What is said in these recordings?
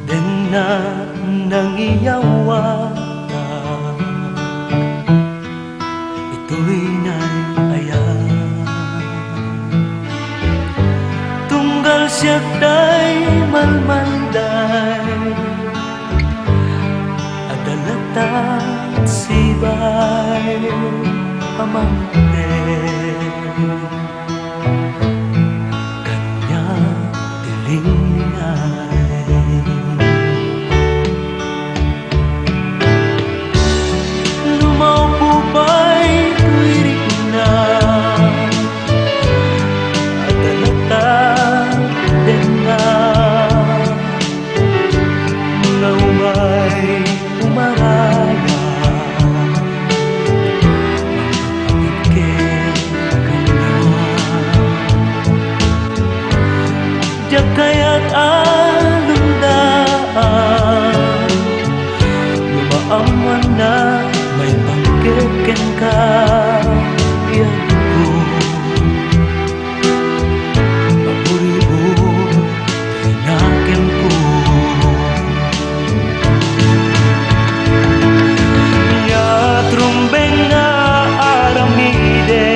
Den na nangiyawa ito'y naiayan tunggal siya day malmanday adalatat sibay pamangkin kanya tilingay lumaupo ba'y tuwirik na adalatat din na mga umay umaraya kaya't anong daan lumaaman na may pangkikin ka yan ko maburibo tinakin ko ya trumbeng na aramide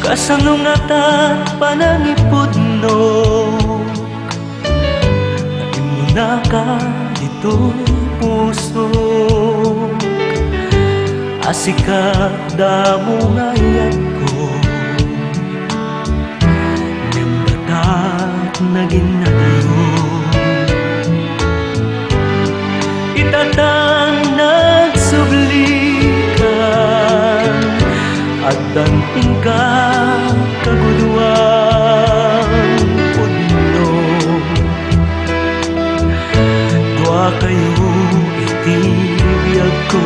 kasanungatan panangipudno naimuna ka dito'y puso asika damo ngayat ko nimbatat naging nagalo itatang nagsublikan at danting ka kaguduan pudno dua kayo itibiyag ko